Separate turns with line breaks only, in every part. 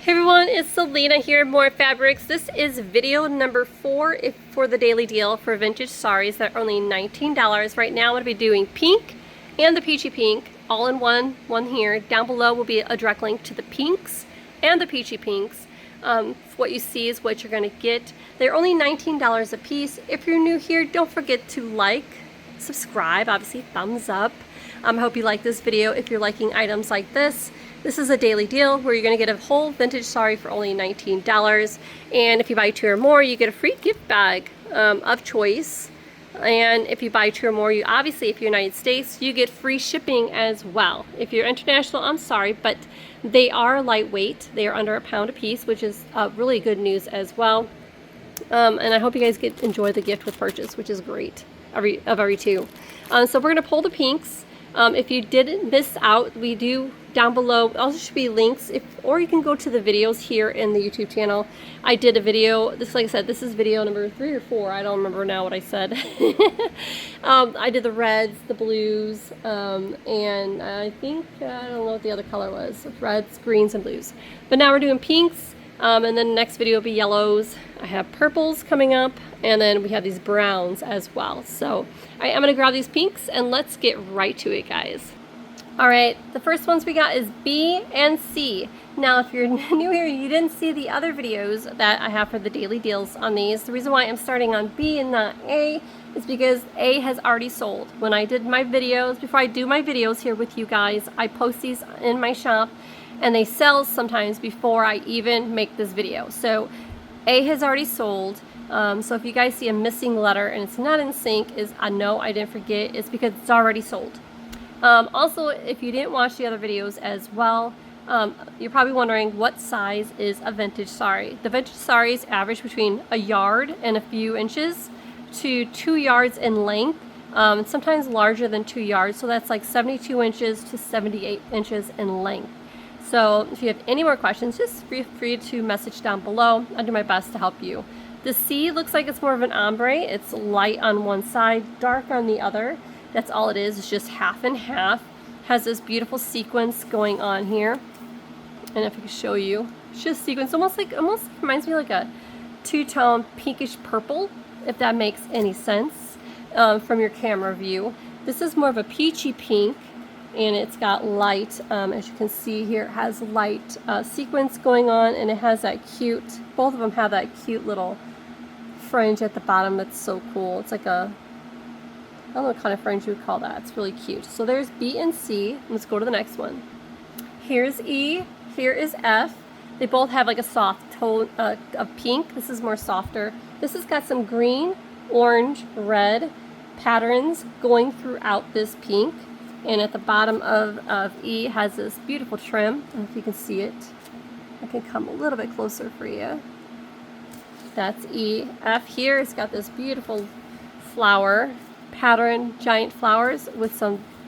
Hey everyone, it's Selena here, More Fabrics. This is video number 4 for the daily deal for vintage saris that are only $19. Right now I'm going to be doing pink and the peachy pink all in one here. Down below will be a direct link to the pinks and the peachy pinks. What you see is what you're going to get. They're only $19 a piece. If you're new here, don't forget to like, subscribe, obviously thumbs up. I hope you like this video. If you're liking items like this is a daily deal where you're going to get a whole vintage sari for only $19. And if you buy 2 or more, you get a free gift bag of choice. And if you buy 2 or more, you obviously, if you're United States, you get free shipping as well. If you're international, I'm sorry, but they are lightweight. They are under a pound a piece, which is really good news as well. And I hope you guys enjoy the gift with purchase, which is great, every 2. So we're going to pull the pinks. If you didn't miss out, we do down below also should be links, or you can go to the videos here in the YouTube channel. I did a video, this, like I said, this is video number 3 or 4, I don't remember now what I said. I did the reds, the blues, and I think, I don't know what the other color was, reds, greens, and blues. But now we're doing pinks, and then the next video will be yellows. I have purples coming up, and then we have these browns as well. So I am going to grab these pinks and let's get right to it, guys. Alright, the first ones we got is B and C. Now if you're new here, you didn't see the other videos that I have for the daily deals on these. The reason why I'm starting on B and not A is because A has already sold. When I did my videos, before I do my videos here with you guys, I post these in my shop and they sell sometimes before I even make this video. So A has already sold. So if you guys see a missing letter and it's not in sync, no, I didn't forget, it's because it's already sold. Also, if you didn't watch the other videos as well, you're probably wondering what size is a vintage sari. The vintage saris average between a yard and a few inches to 2 yards in length, sometimes larger than 2 yards, so that's like 72 inches to 78 inches in length. So if you have any more questions, just feel free to message down below. I'll do my best to help you. The C looks like it's more of an ombre. It's light on one side, dark on the other. That's all it is. It's just half and half. Has this beautiful sequence going on here. And if I can show you, it's just sequence, almost reminds me like a two-tone pinkish purple, if that makes any sense from your camera view. This is more of a peachy pink, and it's got light, as you can see here, it has light sequence going on, and it has that cute, both of them have that cute little fringe at the bottom that's so cool. It's like a, I don't know what kind of fringe you would call that. It's really cute. So there's B and C. Let's go to the next one. Here's E. Here is F. They both have like a soft tone of pink. This is more softer. This has got some green, orange, red patterns going throughout this pink. And at the bottom of E has this beautiful trim. I don't know if you can see it. I can come a little bit closer for you. That's E. F here, it's got this beautiful flower pattern, giant flowers with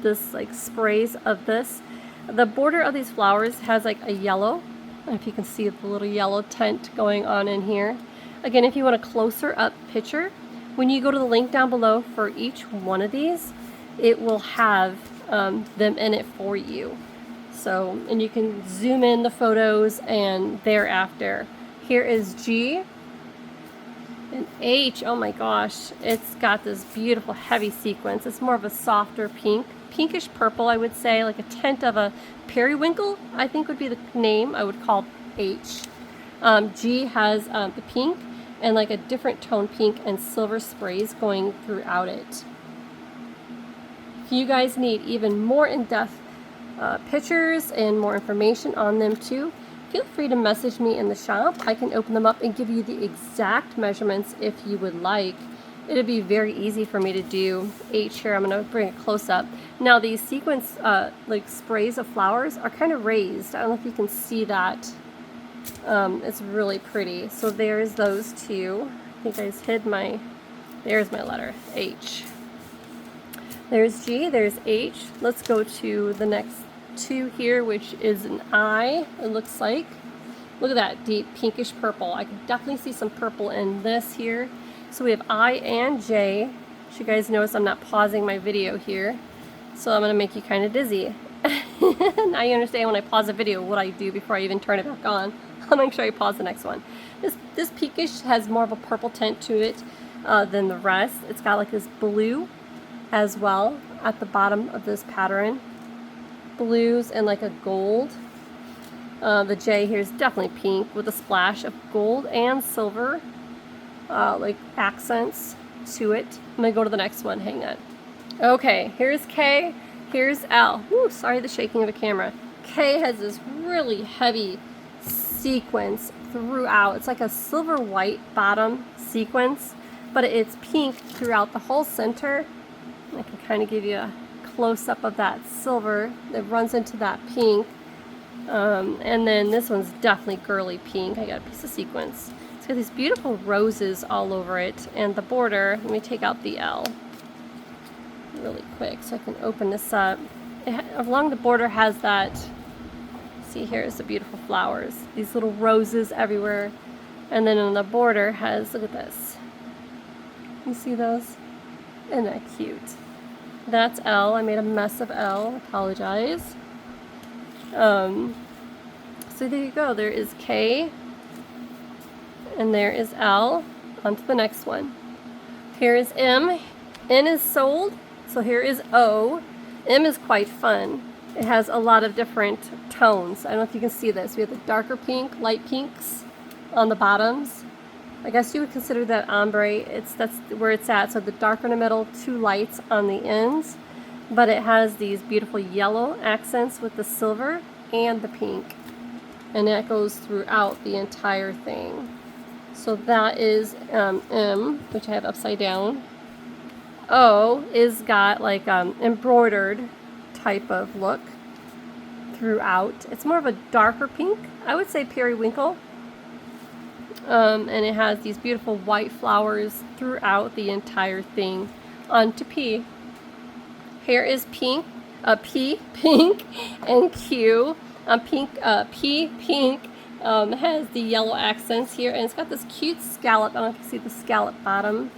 this like sprays of this. The border of these flowers has like a yellow. I don't know if you can see the little yellow tint going on in here. Again, if you want a closer up picture, when you go to the link down below for each one of these, it will have them in it for you. So, and you can zoom in the photos and thereafter. Here is G. And H, oh my gosh, it's got this beautiful heavy sequence. It's more of a softer pink, pinkish purple, I would say, like a tint of a periwinkle, I think would be the name I would call H. G has the pink and like a different tone pink and silver sprays going throughout it. If you guys need even more in-depth pictures and more information on them too, feel free to message me in the shop. I can open them up and give you the exact measurements if you would like. It'll be very easy for me to do. H here, I'm going to bring it close up. Now these sequence like sprays of flowers are kind of raised. I don't know if you can see that. It's really pretty. So there's those two. I think I just hid there's my letter, H. There's G, there's H. Let's go to the next 2 here, which is an I, it looks like. Look at that deep pinkish purple. I can definitely see some purple in this here. So we have I and J. As you guys notice, I'm not pausing my video here, so I'm going to make you kind of dizzy. Now you understand when I pause the video what I do before I even turn it back on. I'll make sure I pause the next one. This pinkish has more of a purple tint to it than the rest. It's got like this blue as well at the bottom of this pattern. Blues and like a gold. The J here is definitely pink with a splash of gold and silver, like accents to it. I'm gonna go to the next one, hang on. Okay, here's K, here's L. Ooh, sorry the shaking of the camera. K has this really heavy sequence throughout. It's like a silver white bottom sequence, but it's pink throughout the whole center. I can kind of give you a close-up of that silver that runs into that pink. And then this one's definitely girly pink. I got a piece of sequence. It's got these beautiful roses all over it, and the border, let me take out the L really quick so I can open this up. Along the border has that, see here's the beautiful flowers, these little roses everywhere, and then on the border has, look at this, you see those? Isn't that cute? That's L. I made a mess of L, apologize. So there you go, there is K and there is L. On to the next one. Here is M. N is sold, so here is O. M is quite fun. It has a lot of different tones. I don't know if you can see this. We have the darker pink, light pinks on the bottoms. I guess you would consider that ombre. That's where it's at. So the darker in the middle, 2 lights on the ends. But it has these beautiful yellow accents with the silver and the pink. And that goes throughout the entire thing. So that is M, which I have upside down. O is got like embroidered type of look throughout. It's more of a darker pink. I would say periwinkle. And it has these beautiful white flowers throughout the entire thing. On to P. Here is pink, P, pink, and Q. P, pink, has the yellow accents here, and it's got this cute scallop. I don't know if you see the scallop bottom.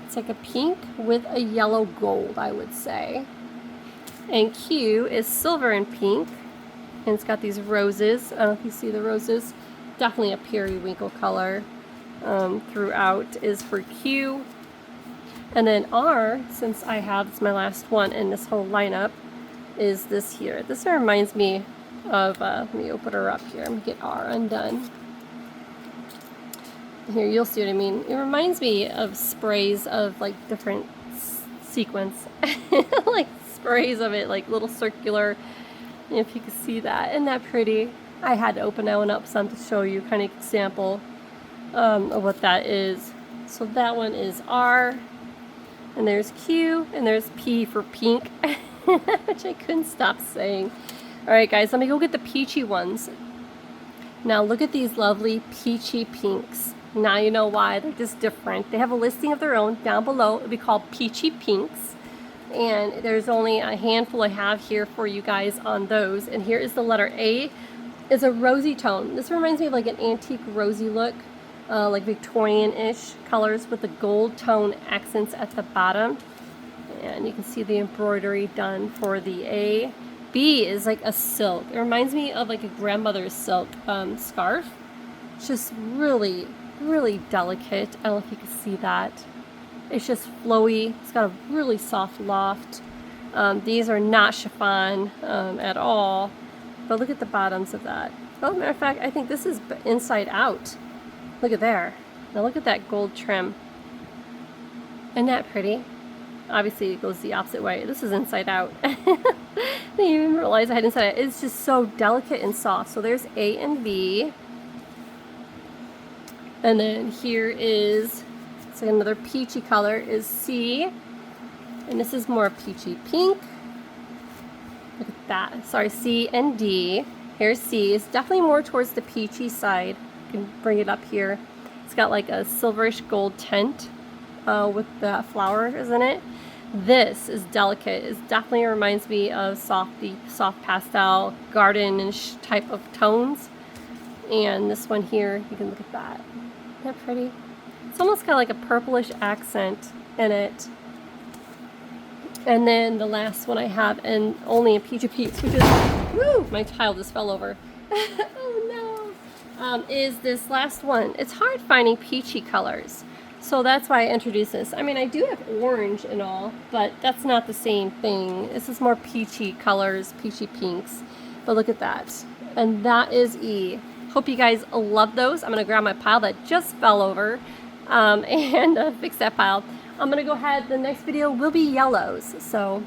It's like a pink with a yellow gold, I would say. And Q is silver and pink, and it's got these roses. I don't know if you see the roses. Definitely a periwinkle color throughout is for Q. And then R, since I have, it's my last one in this whole lineup, is this here. This reminds me of, let me open her up here. I'm going to get R undone. Here, you'll see what I mean. It reminds me of sprays of like different sequins. Like sprays of it, like little circular, if you can see that. Isn't that pretty? I had to open that one up some to show you kind of example of what that is. So that one is R. And there's Q, and there's P for pink, which I couldn't stop saying. Alright guys, let me go get the peachy ones. Now look at these lovely peachy pinks. Now you know why, they're just different. They have a listing of their own down below. It'll be called Peachy Pinks. And there's only a handful I have here for you guys on those. And here is the letter A. It's a rosy tone. This reminds me of like an antique rosy look. Like Victorian-ish colors with the gold tone accents at the bottom. And you can see the embroidery done for the A. B is like a silk. It reminds me of like a grandmother's silk scarf. It's just really, really delicate. I don't know if you can see that. It's just flowy. It's got a really soft loft. These are not chiffon at all. But look at the bottoms of that. Oh, matter of fact, I think this is inside out. Look at there. Now look at that gold trim. Isn't that pretty? Obviously it goes the opposite way. This is inside out. I didn't even realize I had inside out. It's just so delicate and soft. So there's A and B. And then here is, so another peachy color is C. And this is more peachy pink. Look at that. Sorry, C and D. Here's C. It's definitely more towards the peachy side. Can bring it up here. It's got like a silverish gold tint with the flowers in it. This is delicate. It definitely reminds me of soft pastel, garden-ish type of tones. And this one here, you can look at that. Isn't that pretty? It's almost got like a purplish accent in it. And then the last one I have, and only in Peachy Peaks, which is, woo, my tile just fell over. Oh no. Is this last one. It's hard finding peachy colors. So that's why I introduced this. I mean, I do have orange and all, but that's not the same thing. This is more peachy colors, peachy pinks. But look at that. And that is E. Hope you guys love those. I'm going to grab my pile that just fell over and fix that pile. I'm going to go ahead. The next video will be yellows. So